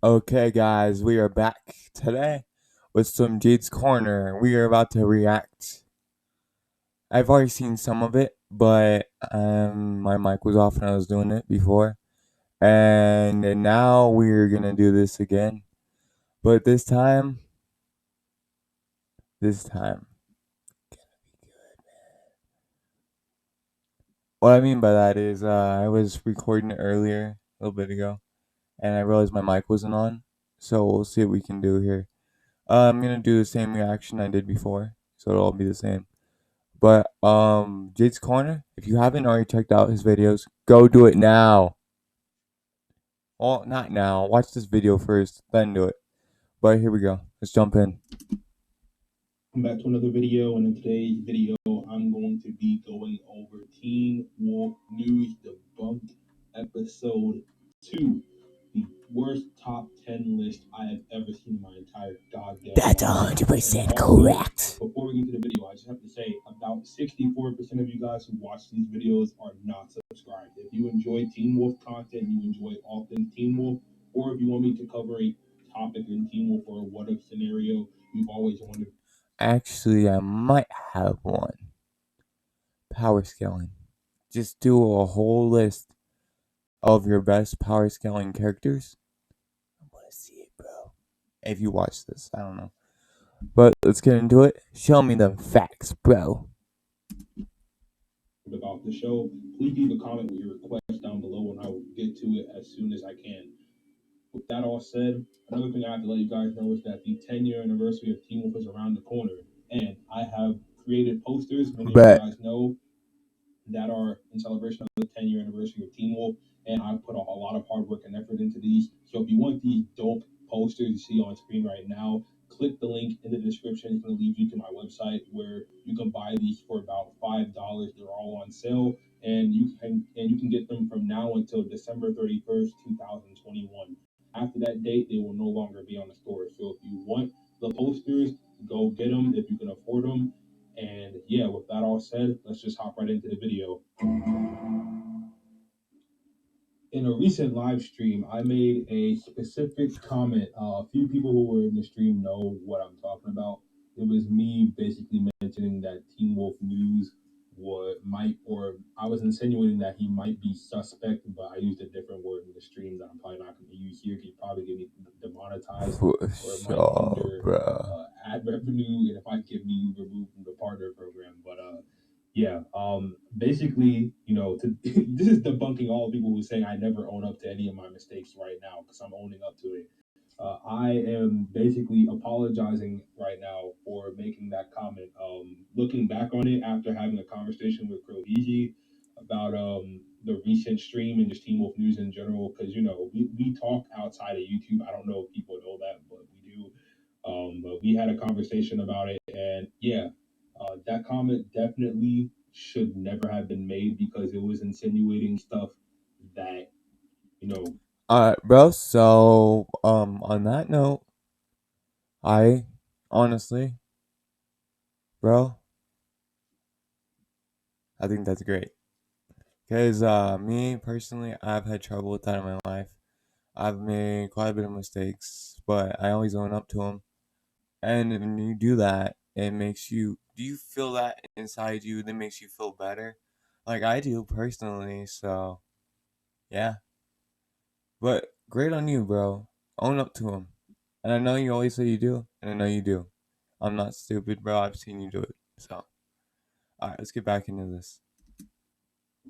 Okay, guys, we are back today with some Jade's Corner. We are about to react. I've already seen some of it, but my mic was off when I was doing it before. And now we're gonna do this again. But this time, what I mean by that is I was recording it earlier, a little bit ago, and I realized my mic wasn't on. So we'll see what we can do here. I'm gonna do the same reaction I did before, so it'll all be the same. But Jade's Corner, if you haven't already checked out his videos, go do it now. Well, not now. Watch this video first, then do it. But here we go. Let's jump in. Welcome back to another video, and in today's video, I'm going to be going over Teen Wolf News Debunked Episode 2, the worst top 10 list I have ever seen in my entire goddamn That's life. 100% Also, correct. before we get into the video, I just have to say about 64% of you guys who watch these videos are not subscribed. If you enjoy Teen Wolf content, you enjoy all things Teen Wolf, or if you want me to cover a topic in Teen Wolf or a what if scenario you've always wanted. Actually, I might have one. Power scaling. Just do a whole list of your best power scaling characters. I want to see it, bro. If you watch this, I don't know. But let's get into it. Show me the facts, bro. About the show, please leave a comment with your request down below and I will get to it as soon as I can. With that all said, another thing I have to let you guys know is that the 10-year anniversary of Teen Wolf is around the corner, and I have created posters, many of you Bet. guys know, that are in celebration of the 10-year anniversary of Teen Wolf, and I put a lot of hard work and effort into these. So if you want these dope posters you see on screen right now, click the link in the description. It's going to lead you to my website where you can buy these for about $5. They're all on sale, and you can get them from now until December 31st, 2021. After that date, they will no longer be on the store. So if you want the posters, go get them if you can afford them. And yeah, with that all said, let's just hop right into the video. In a recent live stream, I made a specific comment. A few people who were in the stream know what I'm talking about. It was me basically mentioning that Teen Wolf News or I was insinuating that he might be suspect, but I used a different word in the stream that I'm probably not going to use here. Could probably get me demonetized, For or it might sure, hinder bro. ad revenue, and it might get me removed from the partner program. But yeah, basically, this is debunking all the people who say I never own up to any of my mistakes right now because I'm owning up to it. I am basically apologizing right now for making that comment. Looking back on it after having a conversation with Crow Easy about the recent stream and just Team Wolf News in general, because we talk outside of YouTube. I don't know if people know that, but we do. But we had a conversation about it, and yeah, that comment definitely should never have been made because it was insinuating stuff that Alright, bro. So, on that note, I honestly, bro, I think that's great. Cause me personally, I've had trouble with that in my life. I've made quite a bit of mistakes, but I always own up to them. And when you do that, it makes you. Do you feel that inside you? That makes you feel better, like I do personally. So yeah, but great on you, bro. Own up to them. And I know you always say you do, and I know you do. I'm not stupid, bro. I've seen you do it. So, all right, let's get back into this.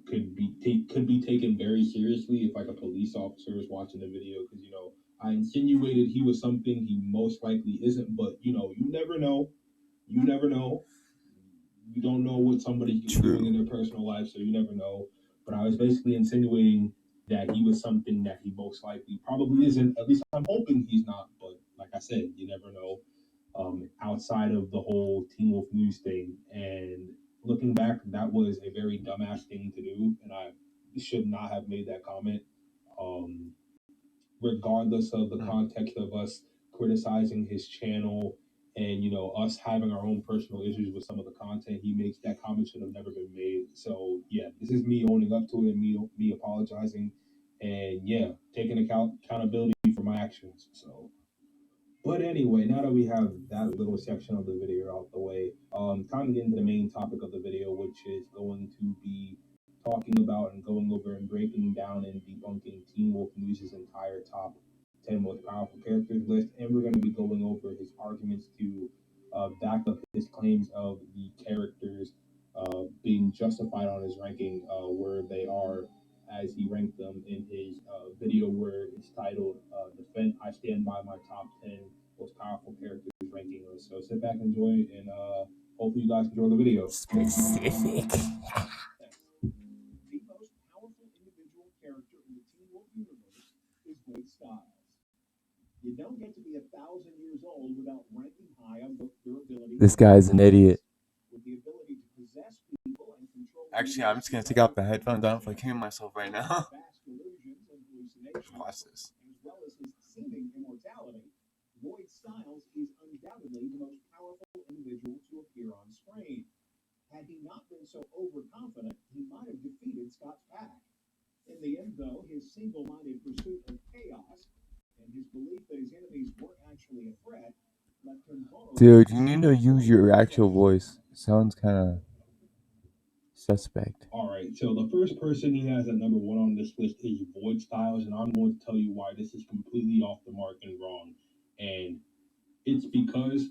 could be taken very seriously if like a police officer is watching the video, because I insinuated he was something he most likely isn't, but you never know. You never know. You don't know what somebody's doing in True. their personal life, so you never know. But I was basically insinuating that he was something that he most likely probably isn't. At least I'm hoping he's not. But like I said, you never know. Outside of the whole Teen Wolf News thing, and looking back, that was a very dumbass thing to do, and I should not have made that comment. Um, Regardless of the Hmm. context of us criticizing his channel and us having our own personal issues with some of the content he makes, that comment should have never been made. So yeah, this is me owning up to it, and me apologizing, and yeah, taking accountability for my actions. So, but anyway, now that we have that little section of the video out the way, time to get into the main topic of the video, which is going to be talking about and going over and breaking down and debunking Teen Wolf News' entire top 10 most powerful characters list. And we're going to be going over his arguments to back up his claims of the characters being justified on his ranking where they are as he ranked them in his video where it's titled Defend I Stand By My Top 10 Most Powerful Characters Ranking List. So sit back, enjoy, and hopefully you guys enjoy the video. Specific. The most powerful individual character in the Teen Wolf universe is Wade Styles. You don't get to be 1,000 years old without ranking high on both durability. This guy's an idiot. With the ability to possess people and control. Actually, I'm just gonna take off the headphones. I don't feel like hearing myself right now. Vast delusions and hallucinations, Watch this. as well as his seeming immortality, Lloyd Styles is undoubtedly the most powerful individual to appear on screen. Had he not been so overconfident, he might have defeated Scott's pack. In the end, though, his single-minded pursuit of chaos and his belief that his enemies weren't actually a threat left him vulnerable. Dude, you need to use your actual voice. It sounds kind of suspect. All right, so the first person he has at number one on this list is Void Styles, and I'm going to tell you why this is completely off the mark and wrong. And it's because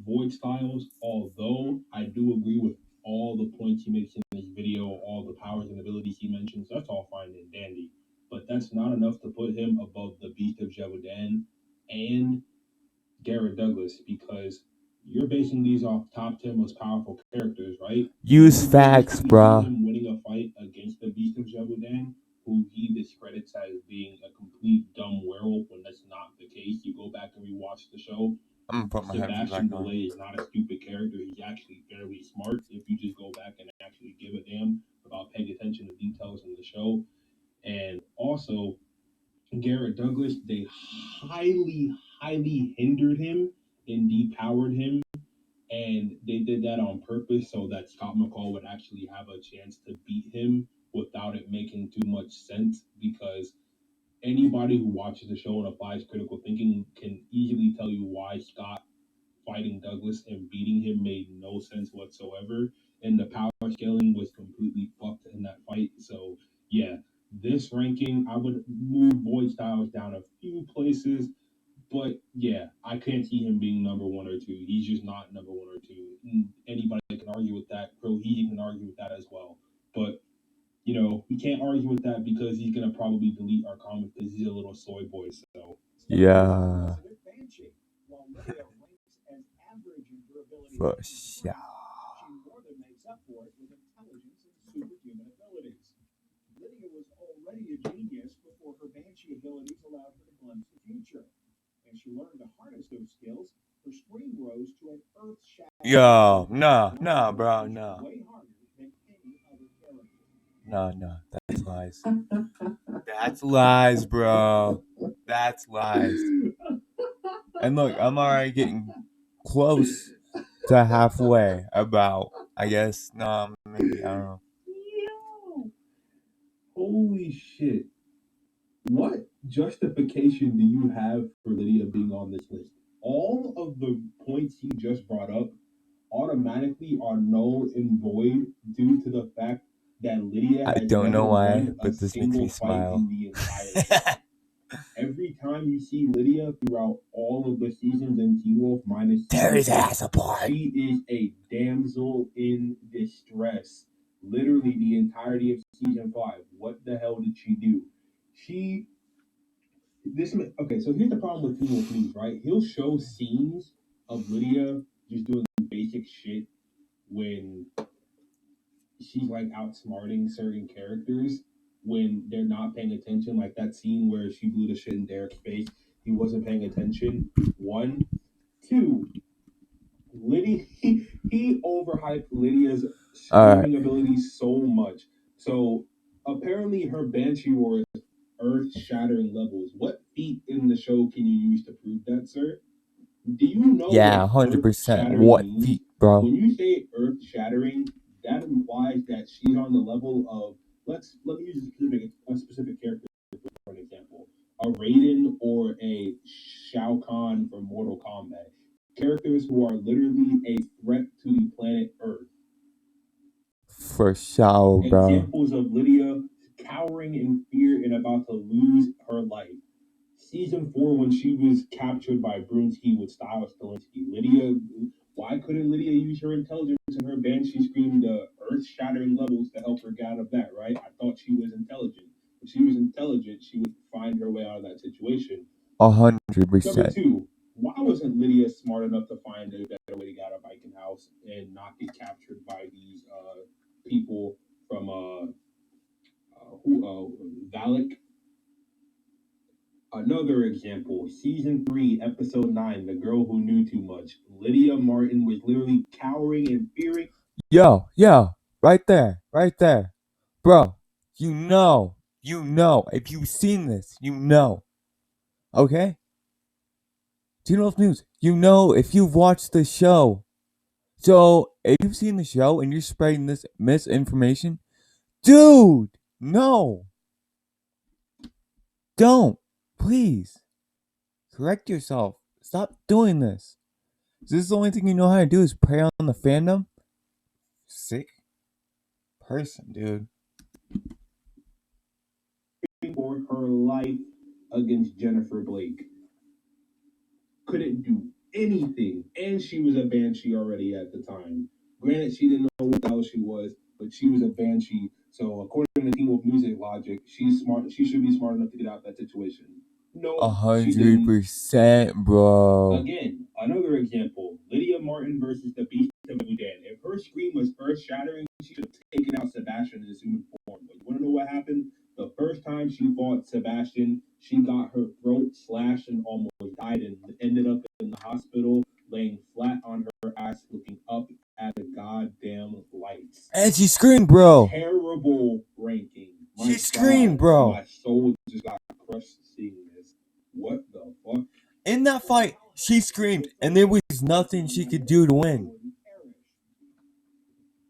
Void Styles, although I do agree with all the points he makes in this video, all the powers and abilities he mentions, that's all fine and dandy. But that's not enough to put him above the Beast of Jevoden and Garrett Douglas, because you're basing these off top 10 most powerful characters, right? Use facts, See bruh. him winning a fight against the Beast of Jevoden, who he discredits as being a complete dumb werewolf when that's not the case. You go back and rewatch the show. I'm gonna put my headphones Sebastian back on. Delay is not a stupid character. He's actually fairly smart if you just go back and actually give a damn about paying attention to details in the show. And also, Garrett Douglas, they highly hindered him and depowered him. And they did that on purpose so that Scott McCall would actually have a chance to beat him without it making too much sense, because anybody who watches the show and applies critical thinking can easily tell you why Scott fighting Douglas and beating him made no sense whatsoever. And the power scaling was completely fucked in that fight. So, yeah, this ranking, I would move Void Styles down a few places. But yeah, I can't see him being number one or two. He's just not number one or two. Anybody can argue with that. Pro Heat can argue with that as well. But we can't argue with that because he's gonna probably delete our comment because he's a little soy boy. So Yeah. For sure. She more than makes up for it with intelligence and superhuman abilities. Lydia was already a genius before her Banshee abilities allowed her to glimpse the future. As she learned to harness those skills, her scream rose to an earth-shattering. Yo, no, bro, no. Way harder than any other character. No, that's lies. That's lies, bro. That's lies. And look, I'm already getting close to halfway. About, I guess, no, maybe, I don't know. Yo! Holy shit. What justification do you have for Lydia being on this list? All of the points he just brought up automatically are null and void due to the fact that Lydia I has don't know never why, won a but this makes single me fight smile. in the entire show. Every time you see Lydia throughout all of the seasons in Teen Wolf minus Tear his season ass apart. she is a damsel in distress. Literally the entirety of season 5. What the hell did she do? Okay, so here's the problem with Teen Wolf News, right? He'll show scenes of Lydia just doing basic shit when she's like outsmarting certain characters when they're not paying attention. Like that scene where she blew the shit in Derek's face. He wasn't paying attention. 1, 2. Lydia, he overhyped Lydia's screaming abilities so much. So apparently her Banshee Roar is earth-shattering levels. What feat in the show can you use to prove that, sir? Do you know? Yeah, what 100%. What means? feet, bro? When you say earth-shattering, that implies that she's on the level of let me use a specific character for an example. a Raiden or a Shao Kahn from Mortal Kombat. Characters who are literally a threat to the planet Earth. For sure, bro. Examples of Lydia cowering in fear and about to lose her life. Season 4, when she was captured by Brunsky with Styles Stilinski. Lydia, why couldn't Lydia use her intelligence and her banshee scream the earth-shattering levels to help her get out of that, right? I thought she was intelligent. If she was intelligent, she would find her way out of that situation. 100%. Number 2, why wasn't Lydia smart enough to find a better way to get out of Viking House and not get captured by these people from Valak? Another example, season 3, episode 9, the girl who knew too much. Lydia Martin was literally cowering and fearing. Yo, yo, right there, right there. Bro, if you've seen this, okay? Teen Wolf News, if you've watched the show. So, if you've seen the show and you're spreading this misinformation, dude, no, don't, please, correct yourself. Stop doing this. Is this the only thing you know how to do is prey on the fandom? Sick person, dude. For her life against Jennifer Blake. Couldn't do anything, and she was a banshee already at the time. Granted, she didn't know what the hell she was, but she was a banshee. So, according to Teen Wolf Music logic, she's smart. She should be smart enough to get out of that situation. A No, she hundred didn't. percent, bro. Again, another example: Lydia Martin versus the Beast of Budan. If her scream was earth-shattering, she should have taken out Sebastian in his human form. But you want to know what happened? The first time she fought Sebastian, she got her throat slashed and almost died, and ended up in the hospital, laying flat on her ass, looking up at the goddamn lights. And she screamed, bro. Terrible ranking. My She screamed, God, bro. my soul just got crushed seeing this. What the fuck? In that fight, she screamed, and there was nothing she could do to win.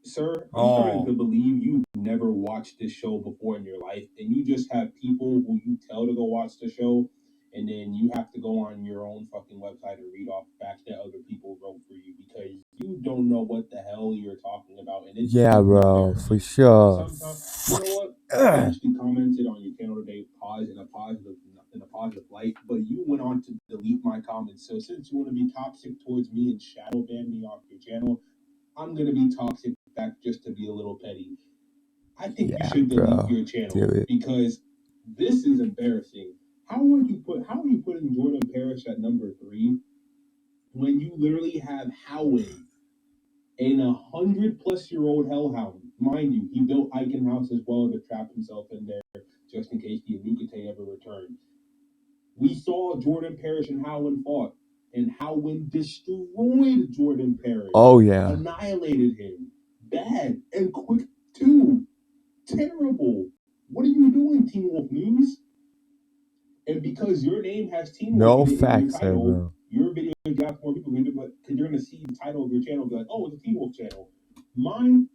Sir, I'm starting to believe you've never watched this show before in your life, and you just have people who you tell to go watch the show, and then you have to go on your own fucking website and read off facts that other people wrote for you because you don't know what the hell you're talking about. And it's Yeah, bro, for sure. Sometimes, you know what? I actually commented on your channel today, in a positive light, but you went on to delete my comments. So since you want to be toxic towards me and shadow ban me off your channel, I'm gonna be toxic back just to be a little petty. I think you Yeah, should delete bro. your Do channel it. because this is embarrassing. How are you putting Jordan Parrish at number 3 when you literally have Howen, a 100-plus-year-old hellhound? Mind you, he built Icon House as well to trap himself in there just in case the Anukate ever returned. We saw Jordan Parrish and Howen fought, and Howen destroyed Jordan Parrish. Oh, yeah. Annihilated him. Bad and quick too. Terrible. What are you doing, Teen Wolf News? And because your name has Teen No Wolf in your facts there, title, bro. your video got more people because you're gonna see the title of your channel and be like, oh, it's a Teen Wolf channel. Mine,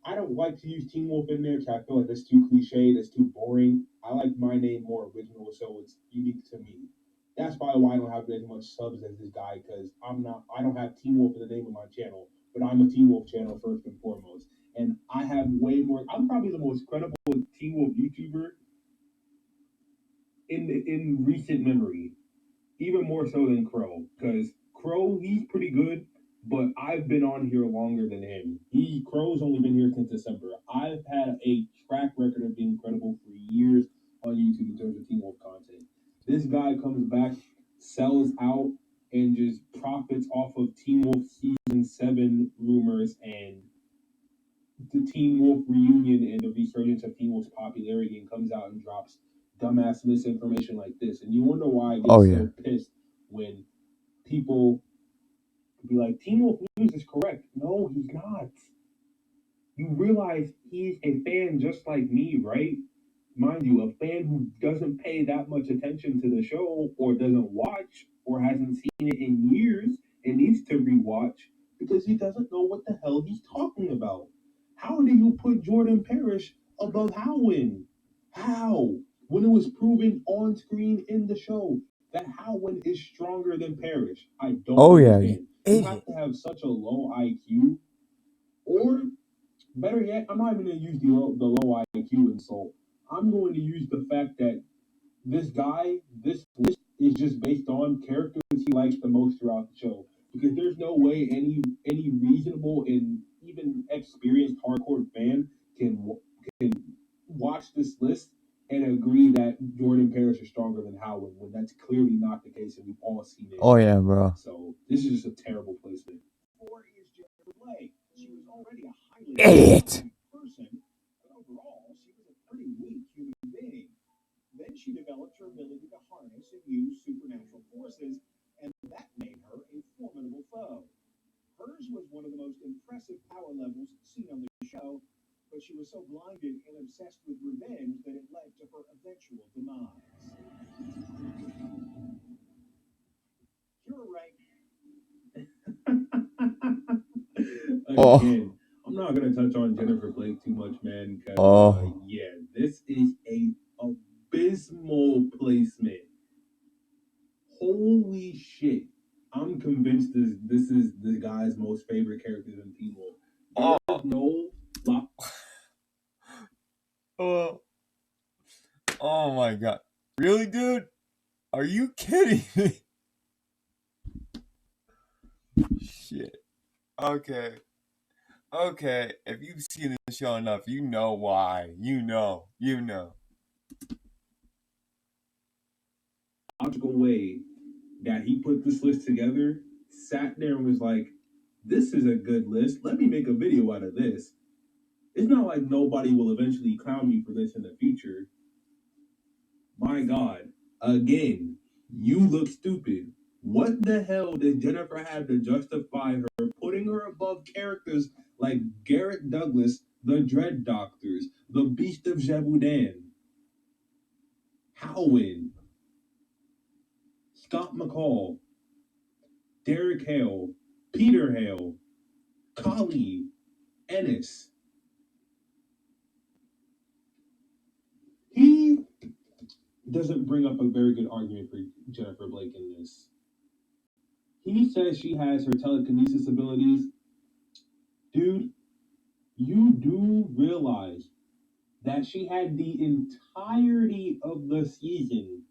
I don't like to use Teen Wolf in there because I feel like that's too cliche, that's too boring. I like my name more original, so it's unique to me. That's probably why I don't have as much subs as this guy, because I don't have Teen Wolf in the name of my channel, but I'm a Teen Wolf channel first and foremost. And I have way more, I'm probably the most credible Teen Wolf YouTuber in recent memory, even more so than Crow, because Crow, he's pretty good, but I've been on here longer than him. Crow's only been here since December. I've had a track record of being credible for years on YouTube in terms of Teen Wolf content. This guy comes back, sells out, and just profits off of Teen Wolf season 7 rumors and the Teen Wolf reunion and the resurgence of Teen Wolf's popularity, and comes out and drops dumbass misinformation like this. And you wonder why I get so pissed when people be like, Teen Wolf News is correct. No, he's not. You realize he's a fan just like me, right? Mind you, a fan who doesn't pay that much attention to the show or doesn't watch or hasn't seen it in years and needs to rewatch because he doesn't know what the hell he's talking about. How do you put Jordan Parrish above Howen? How? when it was proven on screen in the show that Howland is stronger than Parrish. I don't Oh yeah, you understand. You have idiot. to have such a low IQ, or better yet, I'm not even going to use the low IQ insult. I'm going to use the fact that this guy, this list is just based on characters he likes the most throughout the show. Because there's no way any reasonable and even experienced hardcore fan can watch this list and agree that Jordan Parrish is stronger than Howard when that's clearly not the case and we've all seen it. Oh yeah, bro. So this is just a terrible placement. Four is Jennifer Blake. She was already a highly Idiot. intelligent person, but overall she was a pretty weak human being. Then she developed her ability to harness and use supernatural forces, and that made her a formidable foe. Hers was one of the most impressive power levels seen on the show, but she was so blinded and obsessed with revenge that it led to her eventual demise. You're right. Oh, Again, I'm not gonna touch on Jennifer Blake too much, man, because oh, yeah, this is a abysmal placement. Holy shit! I'm convinced this is the guy's most favorite characters in Teen Wolf. There oh, is no lot. oh, oh my god. Really, dude? Are you kidding me? Shit. Okay. Okay. If you've seen the show enough, you know why. You know. You know. Logical way that he put this list together, sat there and was like, "This is a good list. Let me make a video out of this." It's not like nobody will eventually clown me for this in the future. My God, again, you look stupid. What the hell did Jennifer have to justify her putting her above characters like Garrett Douglas, the Dread Doctors, the Beast of Jebudin, Howin, Scott McCall, Derek Hale, Peter Hale, Kali, Ennis? He doesn't bring up a very good argument for Jennifer Blake in this. He says she has her telekinesis abilities. Dude, you do realize that she had the entirety of the season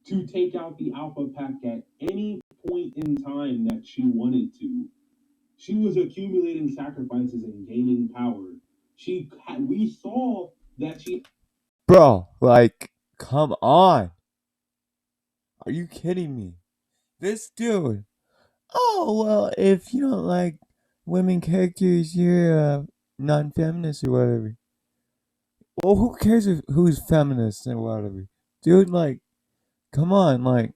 to take out the Alpha Pack at any point in time that she wanted to. She was accumulating sacrifices and gaining power. We saw that she. Bro, like, come on. Are you kidding me? This dude. Oh, well, if you don't like women characters, you're non feminist or whatever. Well, who cares who's feminist or whatever? Dude, like, come on, like,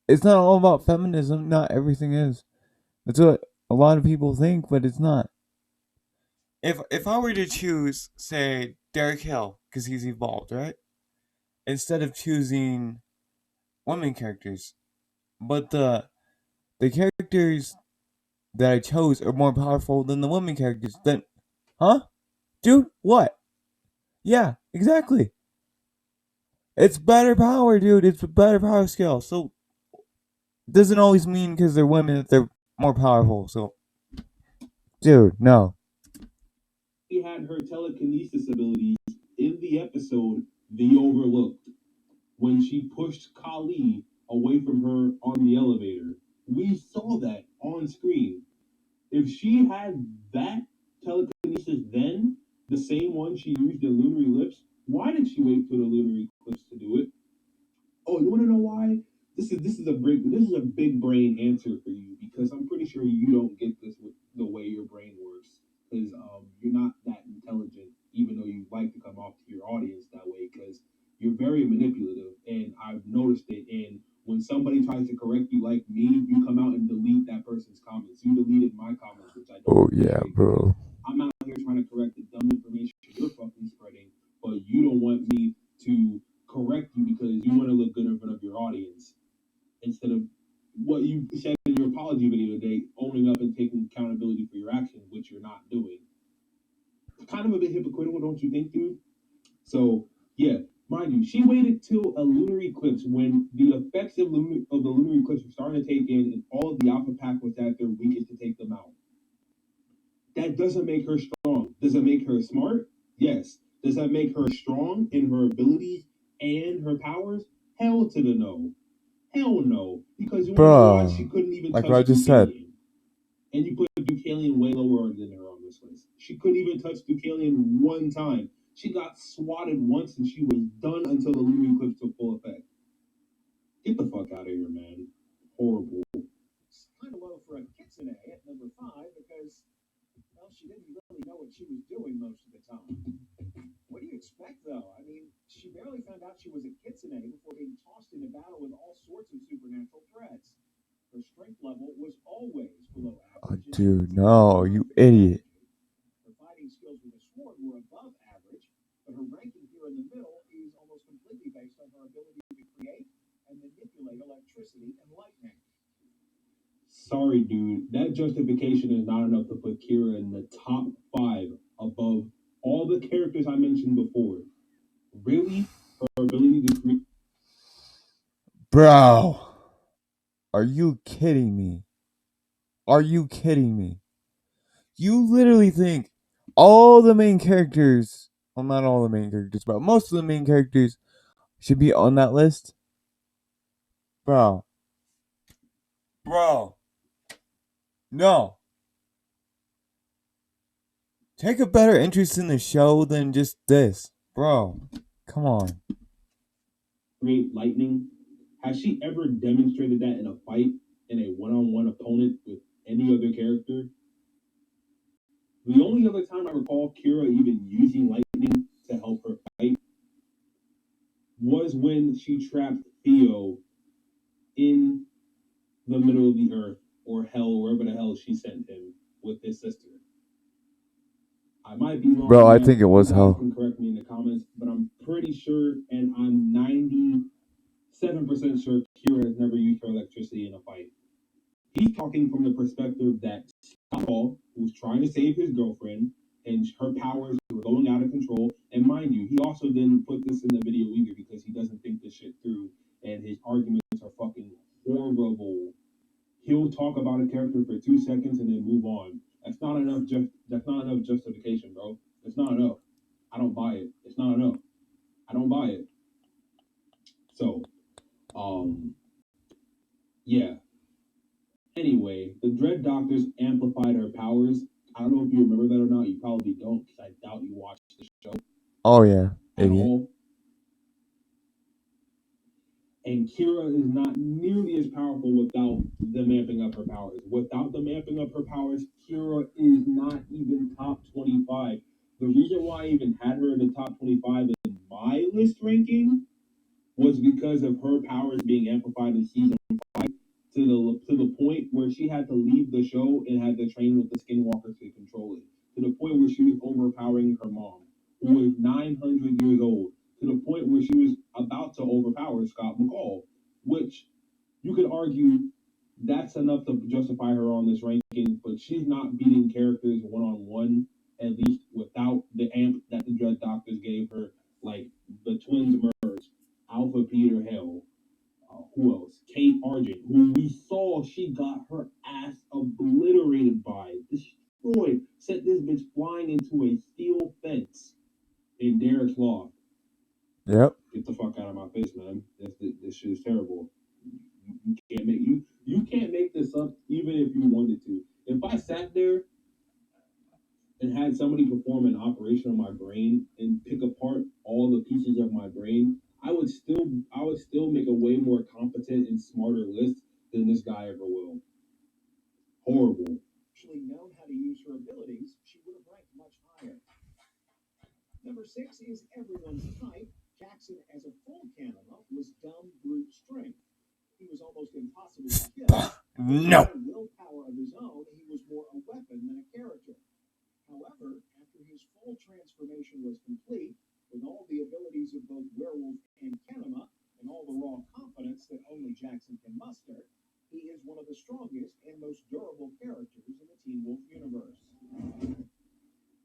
it's not all about feminism. Not everything is. That's what a lot of people think, but it's not. If I were to choose, say, Derek Hill, because he's evolved, right? Instead of choosing women characters, but the characters that I chose are more powerful than the women characters, then, huh? Dude, what? Yeah, exactly. It's better power, dude. It's a better power scale. So doesn't always mean because they're women that they're more powerful. So, dude, no. She had her telekinesis abilities in the episode The Overlooked when she pushed Kali away from her on the elevator. We saw that on screen. If she had that telekinesis then, the same one she used in Lunar Eclipse, why did she wait for the Lunar Eclipse to do it? Oh, you want to know why? This is a big brain answer for you because I'm pretty sure you don't get this with the way your brain works because you're not that intelligent, even though you like to come off to your audience that way because you're very manipulative, and I've noticed it. And when somebody tries to correct you like me, you come out and delete that person's comments. You deleted my comments, which I don't Oh yeah, appreciate because bro. I'm out here trying to correct the dumb information you're fucking spreading, but you don't want me to correct you because you want to look good in front of your audience instead of what you said in your apology video today, owning up and taking accountability for your actions, which you're not doing. It's kind of a bit hypocritical, don't you think, dude? So yeah, mind you, she waited till a lunar eclipse when the effects of the lunar eclipse were starting to take in, and all of the Alpha Pack was at their weakest to take them out. That doesn't make her strong. Does it make her smart? Yes. Does that make her strong in her abilities and her powers? Hell to the no. Hell no. Because you want to know why she Bro, couldn't even like what I touch just said. Deucalion. And you put Deucalion way lower than her on this list. She couldn't even touch Deucalion one time. She got swatted once and she was done until the lunar eclipse took full effect. Get the fuck out of here, man. Horrible. It's kind of low for a Kitsune at number 5 because, well, she didn't really know what she was doing most of the time. What do you expect, though? I mean, she barely found out she was a Kitsune before being tossed into battle with all sorts of supernatural threats. Her strength level was always below Oh, average, and she dude, was never no, known you for idiot. strategy. Her fighting skills with a sword were above average, but her ranking here in the middle is almost completely based on her ability to create and manipulate electricity and lightning. Sorry, dude. That justification is not enough to put Kira in the top 5 above all the characters I mentioned before. Really? Her ability to create. Bro, are you kidding me? Are you kidding me? You literally think all the main characters, well, not all the main characters, but most of the main characters should be on that list? Bro. Bro. No. Take a better interest in the show than just this. Bro. Come on. Create lightning. Has she ever demonstrated that in a fight in a one-on-one opponent with any other character? The only other time I recall Kira even using lightning to help her fight was when she trapped Theo in the middle of the earth or hell, wherever the hell she sent him with his sister. I might be wrong Bro, on I that. think it You was guys hell. can correct me in the comments, but I'm pretty sure, and I'm 97% sure Kira has never used her electricity in a fight. He's talking from the perspective that Paul was trying to save his girlfriend, and her powers were going out of control. And mind you, he also didn't put this in the video either because he doesn't think this shit through, and his arguments are fucking horrible. He'll talk about a character for 2 seconds and then move on. That's not enough justification, bro. It's not enough. I don't buy it. It's not enough. I don't buy it. So, yeah. Anyway, the Dread Doctors amplified her powers. I don't know if you remember that or not. You probably don't, because I doubt you watched the show Oh, yeah. at Idiot. all. And Kira is not nearly as powerful without them amping up her powers. Without them amping up her powers, Kira is not even top 25. The reason why I even had her in the top 25 in my list ranking was because of her powers being amplified in season 5 to the point where she had to leave the show and had to train with the skinwalkers to control it. To the point where she was overpowering her mom, who was 900 years old. To the point where she was about to overpower Scott McCall, which you could argue that's enough to justify her on this ranking, but she's not beating characters one on one, at least without the amp that the Dread Doctors gave her, like the twins Merge, Alpha Peter Hell, who else? Kate Argent, who we saw she got her ass obliterated by, destroyed, sent this bitch flying into a steel fence in Derek's Law. Yep. Get the fuck out of my face, man. This shit is terrible. You can't make this up even if you wanted to. If I sat there and had somebody perform an operation on my brain and pick apart all the pieces of my brain, I would still make a way more competent and smarter list than this guy ever will. Horrible. Actually known how to use her abilities, she would have ranked much higher. Number 6 is everyone's type. Jackson, as a full Canada, was dumb brute strength. He was almost impossible to kill. No. With willpower of his own, he was more a weapon than a character. However, after his full transformation was complete, with all the abilities of both Werewolf and Kenema, and all the raw confidence that only Jackson can muster, he is one of the strongest and most durable characters in the Teen Wolf universe.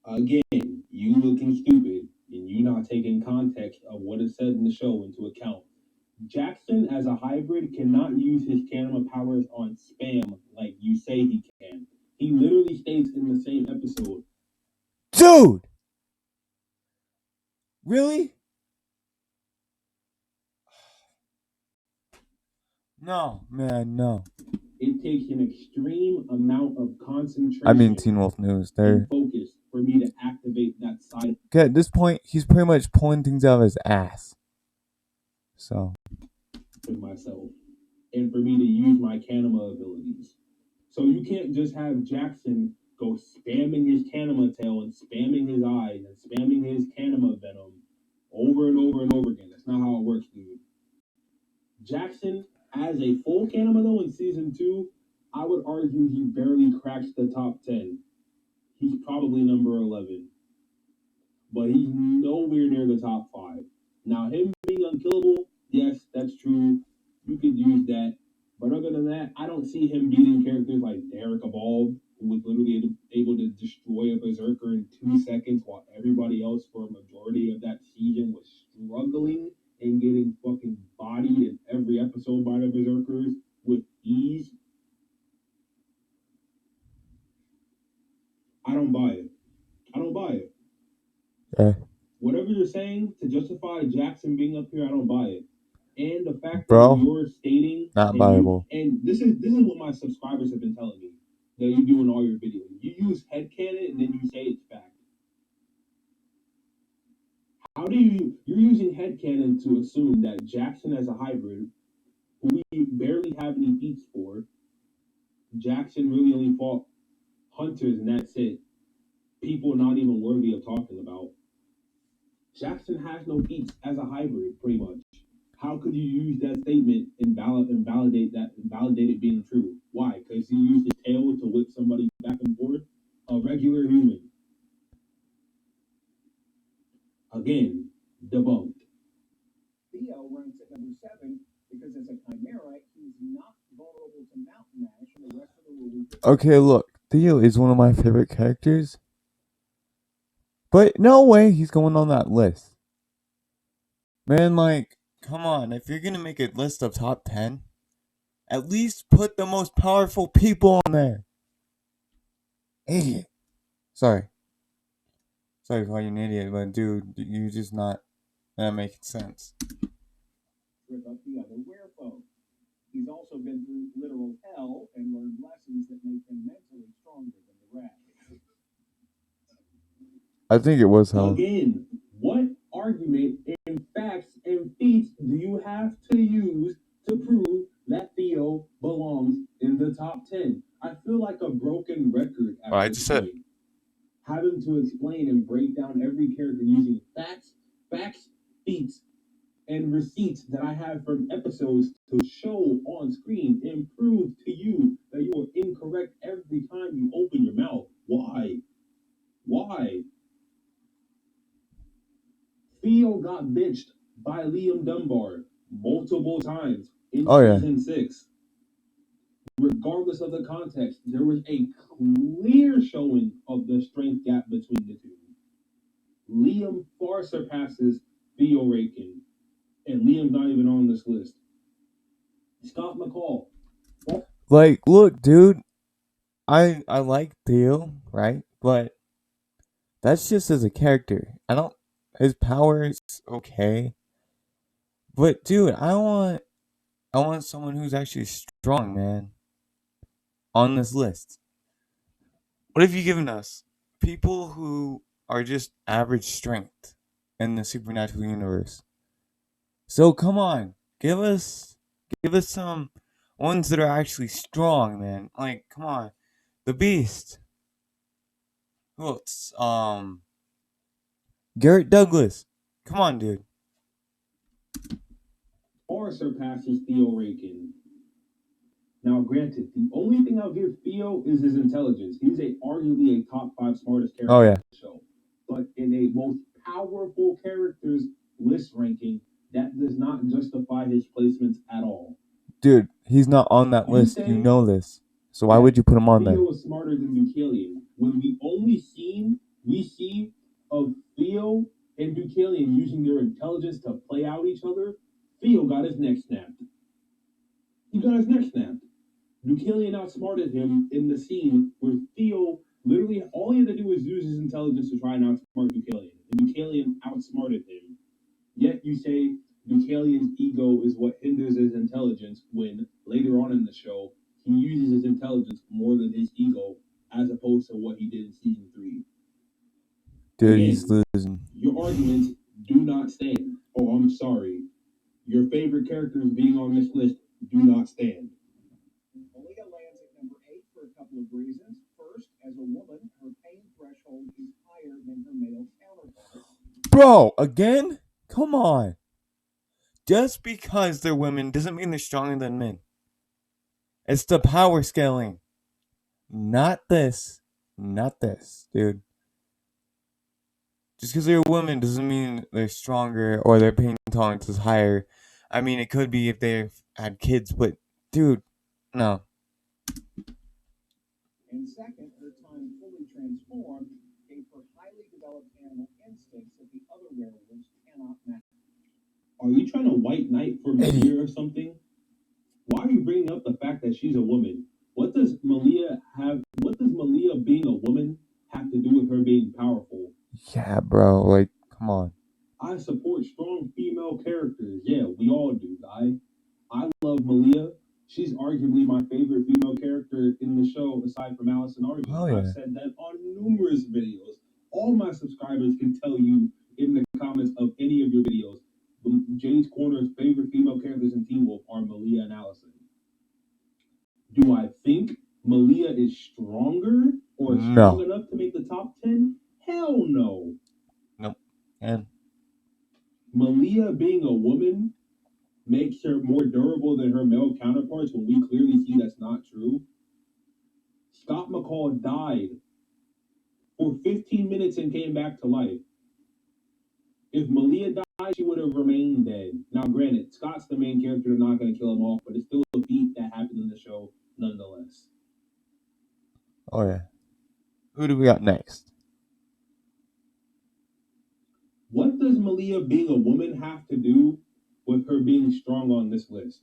Again, you looking stupid and you not not taking context of what is said in the show into account. Jackson, as a hybrid, cannot use his Kanama powers on spam like you say he can. He literally states in the same episode, Dude! Really? No, man, no. it takes an extreme amount of concentration I mean, Teen Wolf News. and focus for me to activate that side Okay, at this point, he's pretty much pulling things out of his ass. So. of myself and for me to use my Kanama abilities. So you can't just have Jackson go spamming his Kanama tail and spamming his eyes and spamming his Kanama venom over and over and over again. That's not how it works, dude. Jackson, as a full Kanama though in season 2, I would argue he barely cracks the top 10. He's probably number 11. But he's nowhere near the top 5. Now, him being unkillable, yes, that's true. You could use that. But other than that, I don't see him beating characters like Derek Evolved, who was literally able to destroy a Berserker in 2 seconds while everybody else for a majority of that season was struggling and getting fucking bodied in every episode by the Berserkers with ease. I don't buy it. I don't buy it. Yeah. Whatever you're saying to justify Jackson being up here, I don't buy it. And the fact Bro, that you're stating not viable. And this is what my subscribers have been telling me that you do in all your videos. You use headcanon and then you say it's fact. How do you're using headcanon to assume that Jackson as a hybrid, who we barely have any beats for, Jackson really only fought hunters and that's it. People not even worthy of talking about. Jackson has no beats as a hybrid, pretty much. How could you use that statement and validate it being true? Why? Because he used his tail to whip somebody back and forth? A regular human. Again, debunked. Theo ranks at number 7 because as a chimera, he's not vulnerable to mountain ash and the rest of the rules. Okay, look, Theo is one of my favorite characters. But no way he's going on that list. Man, like, come on, if you're gonna make a list of top 10, at least put the most powerful people on there. Idiot. Sorry to call you an idiot, but dude, you're just not making sense. Rip up the other werefolk. He's also been through literal hell and learned lessons that make him mentally stronger than the rest. I think it was hell. Again, what argument and facts and feats do you have to use to prove that Theo belongs in the top 10? I feel like a broken record at I this just said. point. Having to explain and break down every character using facts, feats, and receipts that I have from episodes to show on screen and prove to you that you are incorrect every time you open your mouth. Why? Why? Theo got bitched by Liam Dunbar multiple times in season 6. Regardless of the context, there was a clear showing of the strength gap between the two. Liam far surpasses Theo Rakin, and Liam's not even on this list. Scott McCall. Like, look, dude, I like Theo, right? But that's just as a character. His power is okay. But dude, I want someone who's actually strong, man. On this list. What have you given us? People who are just average strength in the supernatural universe. So come on, give us some ones that are actually strong, man. Like, come on. The Beast. Who else? Garrett Douglas. Come on, dude. Far surpasses Theo Rakin. Now, granted, the only thing I'll give Theo is his intelligence. He's arguably a top 5 smartest character in the show. But in a most powerful characters list ranking, that does not justify his placements at all. Dude, he's not on that list. You know this. So why would you put him on there? Theo is smarter than Deucalion. When the only scene we see of Theo and Deucalion using their intelligence to play out each other, Theo got his neck snapped. He got his neck snapped. Deucalion outsmarted him in the scene where Theo literally all he had to do was use his intelligence to try and outsmart Deucalion. And Deucalion outsmarted him. Yet you say Deucalion's ego is what hinders his intelligence when later on in the show he uses his intelligence more than his ego as opposed to what he did in season 3. Dude, Again, he's losing. your arguments do not stand. Oh, I'm sorry. Your favorite characters being on this list do not stand. Malia lands at number 8 for a couple of reasons. First, as a woman, her pain threshold is higher than her male counterparts. Bro, again? Come on. Just because they're women doesn't mean they're stronger than men. It's the power scaling. Not this. Not this, dude. Just because they're a woman doesn't mean they're stronger or their pain tolerance is higher. I mean, it could be if they've had kids, but dude, no. And second, her time fully transformed gave her highly developed animal instincts that the other werewolves cannot match. Are you trying to white knight for Malia or something? Why are you bringing up the fact that she's a woman? What does Malia being a woman have to do with her being powerful? Yeah, bro, like, come on. I support strong female characters. Yeah, we all do, guy. I love Malia. She's arguably my favorite female character in the show, aside from Allison Arden. Oh, yeah. I've said that on numerous videos. All my subscribers can tell you in the comments of any of your videos. Jades Corner's favorite female characters in Teen Wolf are Malia and Allison. Do I think Malia is stronger or strong enough to make the top 10? Hell no. Nope. And Malia being a woman makes her more durable than her male counterparts when we clearly see that's not true. Scott McCall died for 15 minutes and came back to life. If Malia died, she would have remained dead. Now, granted, Scott's the main character, they're not going to kill him off, but it's still a beat that happened in the show nonetheless. oh yeah. Who do we got next? What does Malia being a woman have to do with her being strong on this list?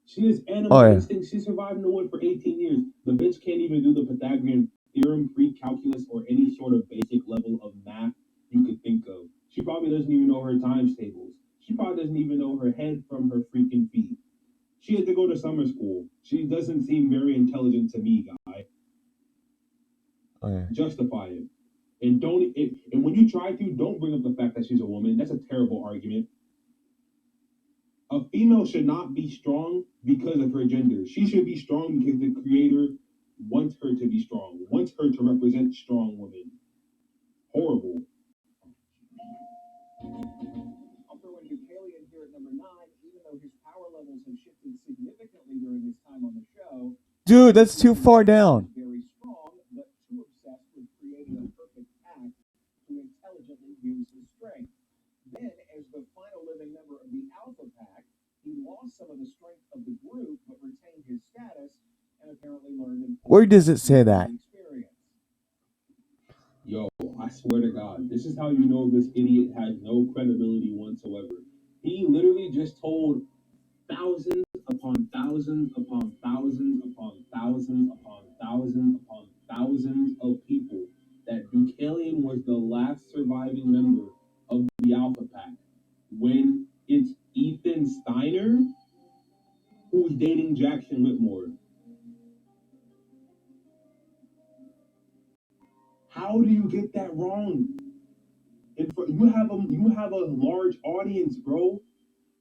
She has animal instincts. She survived in the wood for 18 years. The bitch can't even do the Pythagorean theorem, pre-calculus, or any sort of basic level of math you could think of. She probably doesn't even know her times tables. She probably doesn't even know her head from her freaking feet. She had to go to summer school. She doesn't seem very intelligent to me, guy. Oh, yeah. Justify it. And and when you try to, don't bring up the fact that she's a woman. That's a terrible argument. A female should not be strong because of her gender. She should be strong because the creator wants her to be strong, wants her to represent strong women. Horrible. I'll throw in Deucalion here at number 9, even though his power levels have shifted significantly during his time on the show. Dude, that's too far down. Very strong, but too obsessed with creating a perfect act to intelligently use his strength. Then, as the final living member of the Alpha Pack, he lost some of the strength of the group, but retained his status and apparently learned. Where does it say that? Yo, I swear to God, this is how you know this idiot has no credibility whatsoever. He literally just told thousands upon thousands upon thousands upon thousands upon thousands upon thousands of people that Deucalion was the last surviving member of the Alpha Pack, when it's Ethan Steiner who's dating Jackson Whitmore. How do you get that wrong? You have a large audience, bro.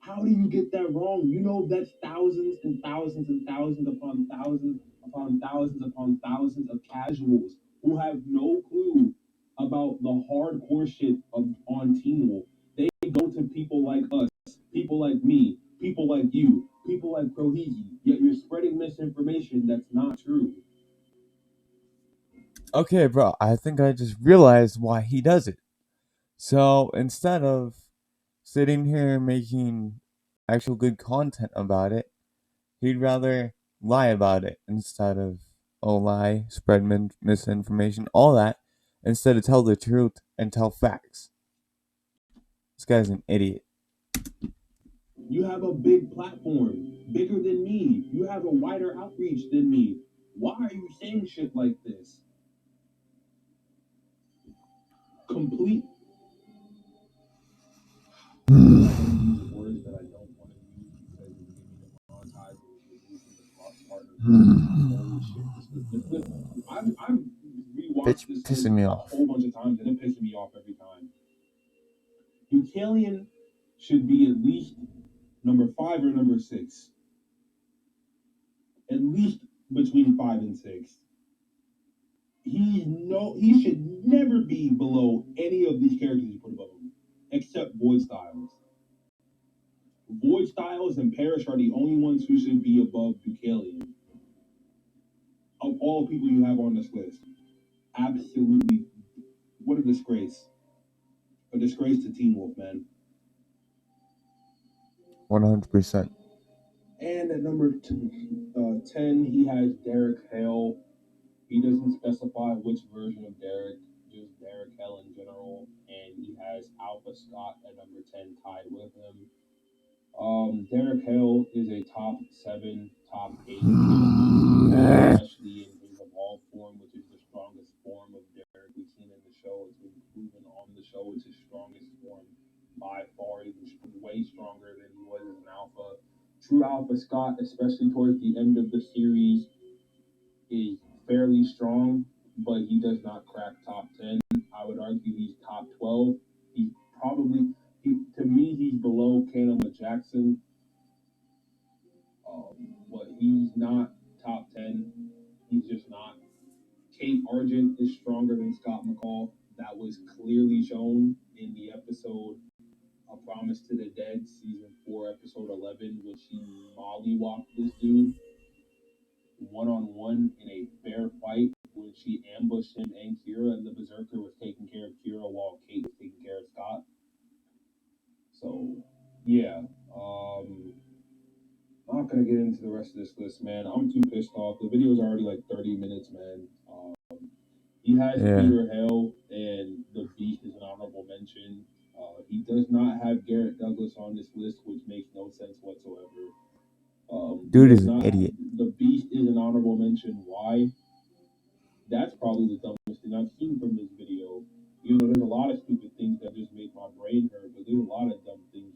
How do you get that wrong? You know that's thousands and thousands and thousands upon thousands upon thousands upon thousands of casuals who have no clue about the hardcore shit on Teen Wolf. They go to people like us, people like me, people like you, people like Prohiji, yet you're spreading misinformation that's not true. Okay, bro, I think I just realized why he does it. So instead of sitting here making actual good content about it, he'd rather lie about it instead of lie, spread misinformation, all that, instead of tell the truth and tell facts. This guy's an idiot. You have a big platform, bigger than me. You have a wider outreach than me. Why are you saying shit like this? Complete. I don't use words that I don't want to use because it's giving me demonetized and removed from the partner. Holy shit! This clip, I've Bitch rewatched this clip pissing me a off. whole bunch of times and it pisses me off every time. Bukalian should be at least number 5 or number 6. At least between 5 and 6. He should never be below any of these characters you put above him, except Void Styles. Void Styles and Parrish are the only ones who should be above Bukalian. Of all people you have on this list, absolutely, what a disgrace! A disgrace to Teen Wolf, man. 100%. And at number 10, he has Derek Hale. He doesn't specify which version of Derek, just Derek Hale in general. And he has Alpha Scott at number 10 tied with him. Derek Hale is a top 7, top 8 character, especially in his evolved form, which is the strongest form of Derek we've seen in the show. It's been proven on the show it's his strongest form by far, even way stronger than he was as an alpha. True Alpha Scott, especially towards the end of the series, is fairly strong, but he does not crack top 10. I would argue he's top 12. To me, he's below Kanema Jackson. But he's not top 10. He's just not. Kate Argent is stronger than Scott McCall. That was clearly shown in the episode A Promise to the Dead, season 4, episode 11, when she mollywhopped this dude one-on-one in a fair fight when she ambushed him and Kira, and the Berserker was taking care of Kira while Kate was taking care of Scott. So, yeah. I'm not gonna get into the rest of this list, man. I'm too pissed off. The video's already like 30 minutes, man. He has Peter Hale, and the Beast is an honorable mention. He does not have Garrett Douglas on this list, which makes no sense whatsoever. Dude is an idiot. The Beast is an honorable mention. Why? That's probably the dumbest thing I've seen from this video. You know, there's a lot of stupid things that just make my brain hurt, but there's a lot of dumb things.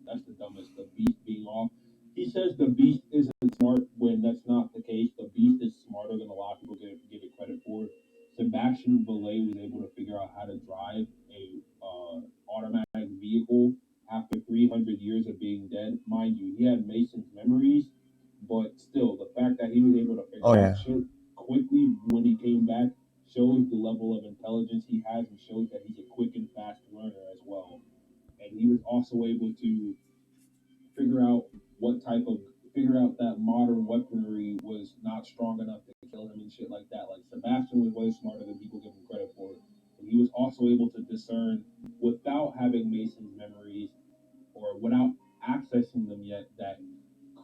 That's the dumbest. The Beast being off. He says the Beast isn't smart when that's not the case. The Beast is smarter than a lot of people give it credit for. Sebastian Belay was able to figure out how to drive a automatic vehicle after 300 years of being dead. Mind you, he had Mason's memories, but still, the fact that he was able to figure out shit quickly when he came back shows the level of intelligence he has and shows that he's a quick and fast learner as well. And he was also able to figure out that modern weaponry was not strong enough to kill him and shit like that. Like Sebastian was way smarter than people give him credit for. And he was also able to discern without having Mason's memories or without accessing them yet that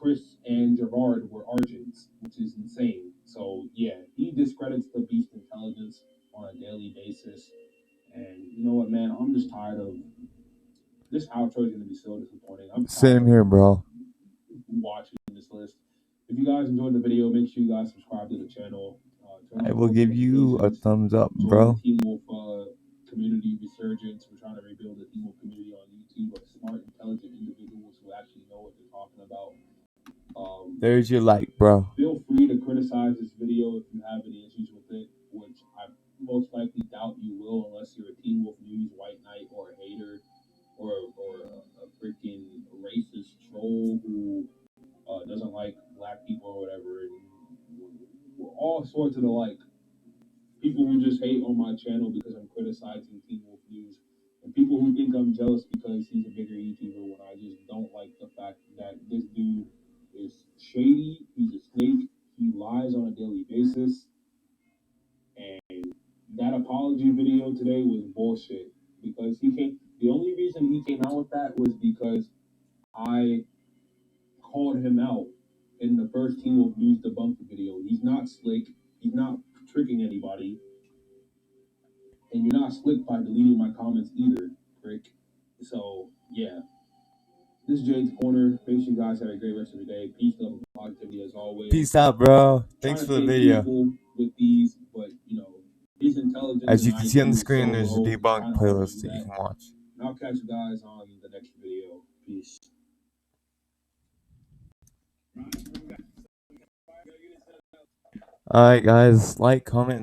Chris and Gerard were Argents, which is insane. So yeah, he discredits the Beast intelligence on a daily basis. And you know what, man? I'm just tired of this outro is gonna be so disappointing. I'm Same here, bro. Watching this list. If you guys enjoyed the video, make sure you guys subscribe to the channel. I will give you a thumbs up, bro. Team Wolf community resurgence. We're trying to rebuild the Team Wolf community on YouTube of smart, intelligent individuals who actually know what they're talking about. There's your like, bro. Feel free to criticize this video if you have any issues with it, which I most likely doubt you will, unless you're a Team Wolf News white knight or a hater or a freaking racist troll who doesn't like black people or whatever, and all sorts of the like. People who just hate on my channel because I'm criticizing Teen Wolf News, and people who think I'm jealous because he's a bigger YouTuber when I just don't like the fact that this dude is shady, he's a snake, he lies on a daily basis, and that apology video today was bullshit because the only reason he came out with that was because I called him out in the first Teen Wolf News debunked video. He's not slick. He's not tricking anybody. And you're not slick by deleting my comments either, prick. So yeah, this is Jade's Corner. Make sure you guys have a great rest of your day. Peace, love, and positivity as always. Peace out, bro. Trying Thanks to for the stay video. truthful with these, but his intelligence As and you can see on IQ the is so screen, there's a low. It's debunked kind of hard to do playlist that you that. can watch. And I'll catch you guys on the next video. Peace. Alright, guys. Like, comment,